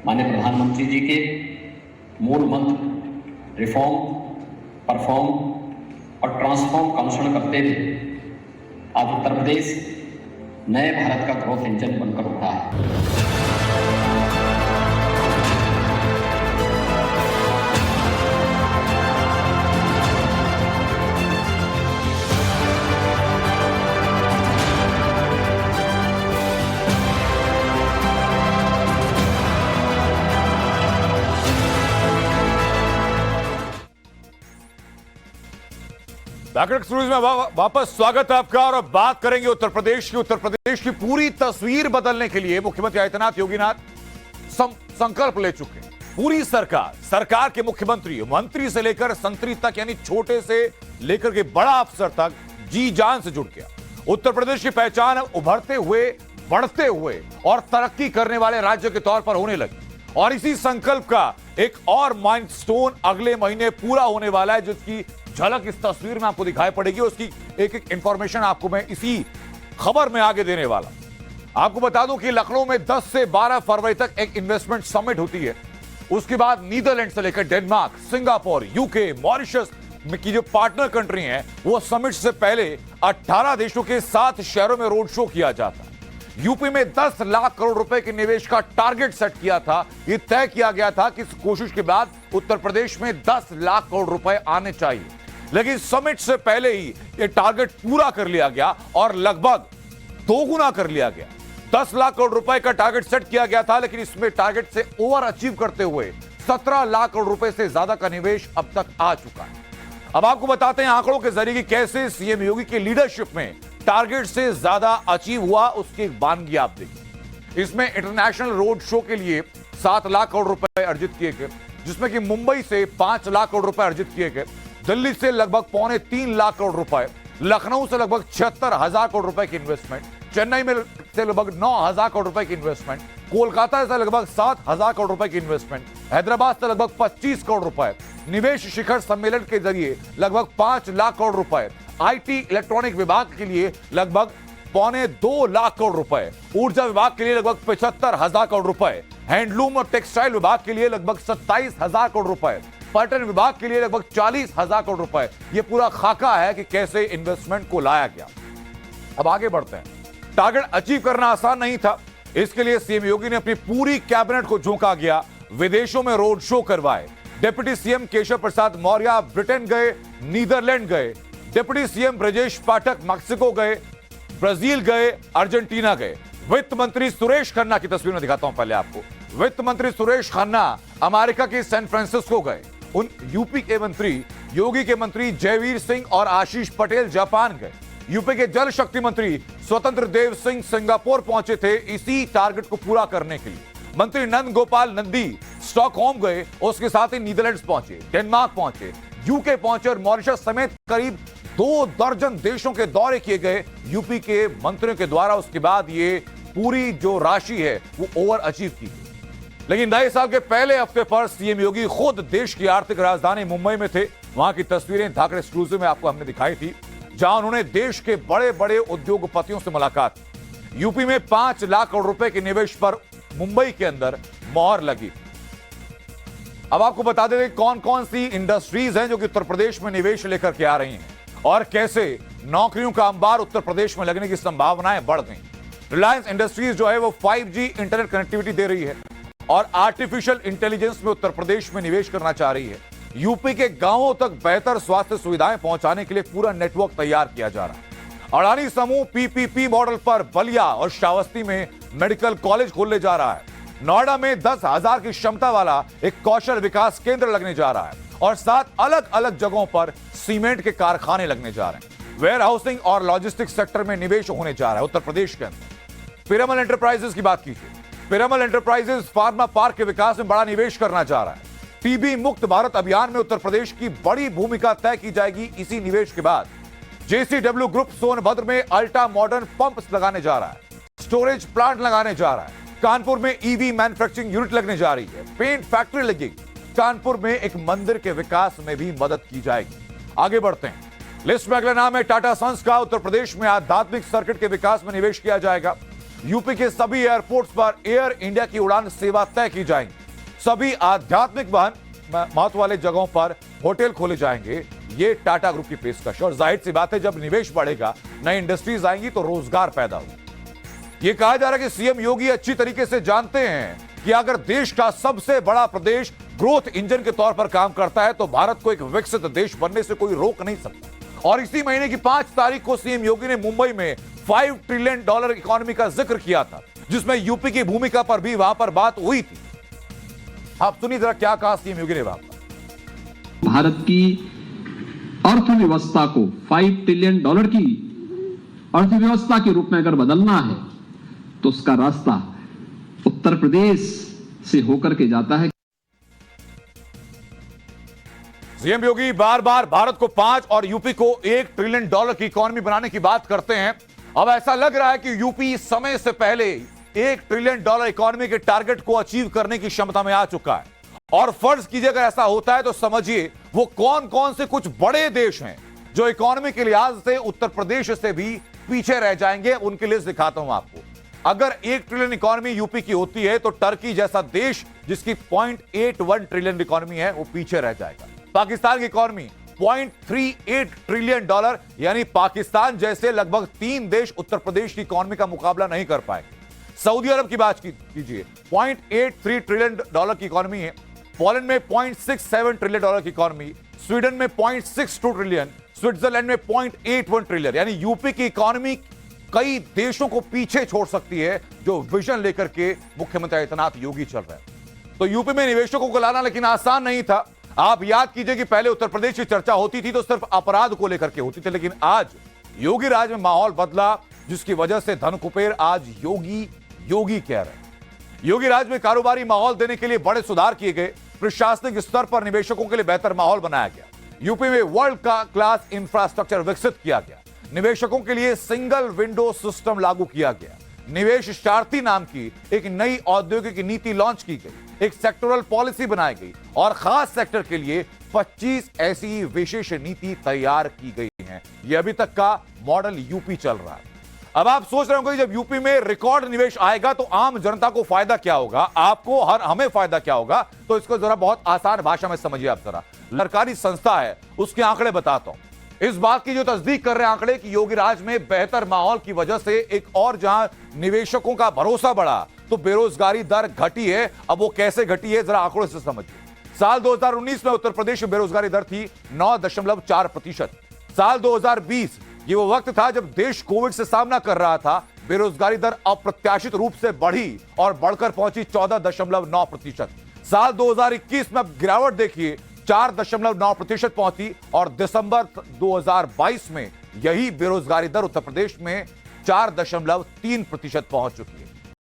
माननीय प्रधानमंत्री जी के मूल मंत्र रिफॉर्म, परफॉर्म और ट्रांसफॉर्म का अनुसरण करते हुए आज उत्तर प्रदेश नए भारत का ग्रोथ इंजन बनकर उभरा है। बैकवर्ड में वापस स्वागत है आपका और अब बात करेंगे उत्तर प्रदेश की पूरी तस्वीर बदलने के लिए मुख्यमंत्री आदित्यनाथ योगीनाथ संकल्प ले चुके हैं। पूरी सरकार के मुख्यमंत्री, मंत्री से लेकर संतरी तक, यानी छोटे से लेकर के बड़ा अफसर तक जी जान से जुड़ गया। उत्तर प्रदेश की पहचान उभरते हुए, बढ़ते हुए और तरक्की करने वाले राज्य के तौर पर होने लगी और इसी संकल्प का एक और माइलस्टोन अगले महीने पूरा होने वाला है, जिसकी झलक इस तस्वीर में आपको दिखाई पड़ेगी। उसकी एक एक इंफॉर्मेशन आपको मैं इसी खबर में आगे देने वाला। आपको बता दूं कि लखनऊ में 10 से 12 फरवरी तक एक इन्वेस्टमेंट समिट होती है। उसके बाद नीदरलैंड से लेकर डेनमार्क, सिंगापुर, यूके, मॉरिशस की जो पार्टनर कंट्री हैं, वो समिट से पहले 18 देशों के 7 शहरों में रोड शो किया जाता है। यूपी में 10 लाख करोड़ रुपए के निवेश का टारगेट सेट किया था। यह तय किया गया था कि इस कोशिश के बाद उत्तर प्रदेश में 10 लाख करोड़ रुपए आने चाहिए, लेकिन समिट से पहले ही यह टारगेट पूरा कर लिया गया और लगभग दोगुना कर लिया गया। 10 लाख करोड़ रुपए का टारगेट सेट किया गया था, लेकिन इसमें टारगेट से ओवर अचीव करते हुए 17 लाख करोड़ रुपए से ज्यादा का निवेश अब तक आ चुका है। अब आपको बताते हैं आंकड़ों के जरिए कि कैसे सीएम योगी की लीडरशिप में टारगेट से ज्यादा अचीव हुआ। उसकी एक बानगी आप देखिए। इसमें इंटरनेशनल रोड शो के लिए 7 लाख करोड़ रुपए अर्जित किए गए, जिसमें कि मुंबई से 5 लाख करोड़ रुपए अर्जित किए गए, दिल्ली से लगभग 2.25 लाख करोड़ रुपए, लखनऊ से लगभग 76,000 करोड़ रुपए की इन्वेस्टमेंट, चेन्नई में से लगभग 9,000 करोड़ रुपए की इन्वेस्टमेंट, कोलकाता से लगभग 7,000 करोड़ रुपए की इन्वेस्टमेंट, हैदराबाद से लगभग 25 करोड़ रुपए, निवेश शिखर सम्मेलन के जरिए लगभग 5 लाख करोड़ रुपए, आईटी इलेक्ट्रॉनिक विभाग के लिए लगभग 2.25 लाख करोड़ रुपए, ऊर्जा विभाग के लिए लगभग 75,000 करोड़ रुपए, हैंडलूम और टेक्सटाइल विभाग के लिए लगभग 27,000 करोड़ रुपए, पर्यटन विभाग के लिए लगभग 40,000 करोड़ रुपए। यह पूरा खाका है कि कैसे इन्वेस्टमेंट को लाया गया। अब आगे बढ़ते हैं। टारगेट अचीव करना आसान नहीं था। इसके लिए सीएम योगी ने अपनी पूरी कैबिनेट को झोंका गया, विदेशों में रोड शो करवाए। Deputy CM Keshav Prasad Maurya Britain गए, नीदरलैंड गए, deputy CM Brajesh Pathak Mexico गए, ब्राजील गए, अर्जेंटीना गए। वित्त मंत्री सुरेश खन्ना की तस्वीर में दिखाता हूं पहले आपको। वित्त मंत्री सुरेश खन्ना अमेरिका के सैन फ्रांसिस्को गए। उन यूपी के मंत्री, योगी के मंत्री जयवीर सिंह और आशीष पटेल जापान गए। यूपी के जल शक्ति मंत्री स्वतंत्र देव सिंह सिंगापुर पहुंचे थे इसी टारगेट को पूरा करने के लिए। मंत्री नंद गोपाल नंदी स्टॉकहोम गए, उसके साथ ही नीदरलैंड्स पहुंचे, डेनमार्क पहुंचे, यूके पहुंचे और मॉरिशस समेत करीब 2 दर्जन देशों के दौरे किए गए यूपी के मंत्रियों के द्वारा। उसके बाद ये पूरी जो राशि है वो ओवर अचीव की गई। लेकिन नए साल के पहले हफ्ते पर सीएम योगी खुद देश की आर्थिक राजधानी मुंबई में थे। वहां की तस्वीरें धाकड़ एक्सक्लूसिव में आपको हमने दिखाई थी, जहां उन्होंने देश के बड़े बड़े उद्योगपतियों से मुलाकात की। यूपी में 5 लाख करोड़ रुपए के निवेश पर मुंबई के अंदर मोहर लगी। अब आपको बता दें कौन कौन सी इंडस्ट्रीज हैं जो कि उत्तर प्रदेश में निवेश लेकर के आ रही हैं और कैसे नौकरियों का अंबार उत्तर प्रदेश में लगने की संभावनाएं बढ़ गई। रिलायंस इंडस्ट्रीज जो है वो 5G इंटरनेट कनेक्टिविटी दे रही है और आर्टिफिशियल इंटेलिजेंस में उत्तर प्रदेश में निवेश करना चाह रही है। यूपी के गांवों तक बेहतर स्वास्थ्य सुविधाएं पहुंचाने के लिए पूरा नेटवर्क तैयार किया जा रहा है। अडानी समूह पीपीपी मॉडल पर बलिया और श्रावस्ती में मेडिकल कॉलेज खोलने जा रहा है। नोएडा में 10,000 की क्षमता वाला एक कौशल विकास केंद्र लगने जा रहा है और 7 अलग अलग जगहों पर सीमेंट के कारखाने लगने जा रहे हैं। वेयर हाउसिंग और लॉजिस्टिक्स सेक्टर में निवेश होने जा रहा है उत्तर प्रदेश के अंदर। पिरामल एंटरप्राइजेस की बात कीजिए। पिरामल एंटरप्राइजेस फार्मा पार्क के विकास में बड़ा निवेश करना चाह रहा है। टीबी मुक्त भारत अभियान में उत्तर प्रदेश की बड़ी भूमिका तय की जाएगी इसी निवेश के बाद। जेसीडब्ल्यू ग्रुप सोनभद्र में अल्ट्रा मॉडर्न पंप्स लगाने जा रहा है, स्टोरेज प्लांट लगाने जा रहा है। कानपुर में ईवी मैन्युफैक्चरिंग यूनिट लगने जा रही है, पेंट फैक्ट्री लगेगी। कानपुर में एक मंदिर के विकास में भी मदद की जाएगी। आगे बढ़ते हैं। लिस्ट में अगला नाम है टाटा सन्स का। उत्तर प्रदेश में आध्यात्मिक सर्किट के विकास में निवेश किया जाएगा। यूपी के सभी एयरपोर्ट्स पर एयर इंडिया की उड़ान सेवा तय की जाएगी। सभी आध्यात्मिक महत्व वाले जगहों पर होटल खोले जाएंगे। ये टाटा ग्रुप की पेशकश। और जाहिर सी बात है, जब निवेश बढ़ेगा, नई इंडस्ट्रीज आएंगी तो रोजगार पैदा होगा। यह कहा जा रहा है कि सीएम योगी अच्छी तरीके से जानते हैं कि अगर देश का सबसे बड़ा प्रदेश ग्रोथ इंजन के तौर पर काम करता है तो भारत को एक विकसित देश बनने से कोई रोक नहीं सकता। और इसी महीने की 5 तारीख को सीएम योगी ने मुंबई में $5 ट्रिलियन इकोनॉमी का जिक्र किया था, जिसमें यूपी की भूमिका पर भी वहां पर बात हुई थी। आप सुनिए जरा क्या कहा सीएम योगी ने वहां पर। भारत की अर्थव्यवस्था को $5 ट्रिलियन की अर्थव्यवस्था के रूप में अगर बदलना है तो उसका रास्ता उत्तर प्रदेश से होकर के जाता है। सीएम योगी बार बार भारत को 5 और यूपी को $1 ट्रिलियन की इकोनॉमी बनाने की बात करते हैं। अब ऐसा लग रहा है कि यूपी समय से पहले $1 ट्रिलियन इकोनॉमी के टारगेट को अचीव करने की क्षमता में आ चुका है। और फर्ज कीजिए अगर ऐसा होता है तो समझिए वो कौन कौन से कुछ बड़े देश हैं जो इकोनॉमी के लिहाज से उत्तर प्रदेश से भी पीछे रह जाएंगे। उनके लिस्ट दिखाता हूं आपको। अगर 1 ट्रिलियन इकोनॉमी यूपी की होती है तो टर्की जैसा देश जिसकी 0.81 ट्रिलियन इकोनॉमी है वो पीछे रह जाएगा। पाकिस्तान की इकोनॉमी $0.38 ट्रिलियन, यानी पाकिस्तान जैसे लगभग 3 देश उत्तर प्रदेश की इकोनॉमी का मुकाबला नहीं कर पाएंगे। सऊदी अरब की बात कीजिए, $0.83 ट्रिलियन की इकोनॉमी है। पोलैंड में $0.67 ट्रिलियन की इकोनॉमी, स्वीडन में $0.62 ट्रिलियन, स्विट्जरलैंड में $0.81 ट्रिलियन। यानी यूपी की इकोनॉमी कई देशों को पीछे छोड़ सकती है जो विजन लेकर के मुख्यमंत्री आदित्यनाथ योगी चल रहे हैं। तो यूपी में निवेशकों को लाना लेकिन आसान नहीं था। आप याद कीजिए कि पहले उत्तर प्रदेश की चर्चा होती थी तो सिर्फ अपराध को लेकर के होती थी, लेकिन आज योगी राज में माहौल बदला, जिसकी वजह से धन कुबेर आज योगी योगी कह रहे हैं। योगी राज में कारोबारी माहौल देने के लिए बड़े सुधार किए गए। प्रशासनिक स्तर पर निवेशकों के लिए बेहतर माहौल बनाया गया। यूपी में वर्ल्ड क्लास इंफ्रास्ट्रक्चर विकसित किया गया। निवेशकों के लिए सिंगल विंडो सिस्टम लागू किया गया। निवेश सारथी नाम की एक नई औद्योगिक नीति लॉन्च की गई। एक सेक्टोरल पॉलिसी बनाई गई और खास सेक्टर के लिए 25 ऐसी विशेष नीति तैयार की गई हैं। यह अभी तक का मॉडल यूपी चल रहा है। अब आप सोच रहे होंगे जब यूपी में रिकॉर्ड निवेश आएगा तो आम जनता को फायदा क्या होगा, आपको हमें फायदा क्या होगा। तो इसको जरा बहुत आसान भाषा में समझिए आप जरा। सरकारी संस्था है उसके आंकड़े बताता हूं। इस बात की जो तस्दीक कर रहे हैं आंकड़े कि योगी राज में बेहतर माहौल की वजह से एक और जहां निवेशकों का भरोसा बढ़ा तो बेरोजगारी दर घटी है। अब वो कैसे घटी है जरा आंकड़ों से समझिए। साल 2019 में उत्तर प्रदेश में बेरोजगारी दर थी 9.4%। साल 2020 ये वो वक्त था जब देश कोविड से सामना कर रहा था। बेरोजगारी दर अप्रत्याशित रूप से बढ़ी और बढ़कर पहुंची 14.9%। साल 2021 में अब गिरावट देखिए 4.9% पहुंची और दिसंबर 2022 में यही बेरोजगारी दर उत्तर प्रदेश में 4.3% पहुंच चुकी है।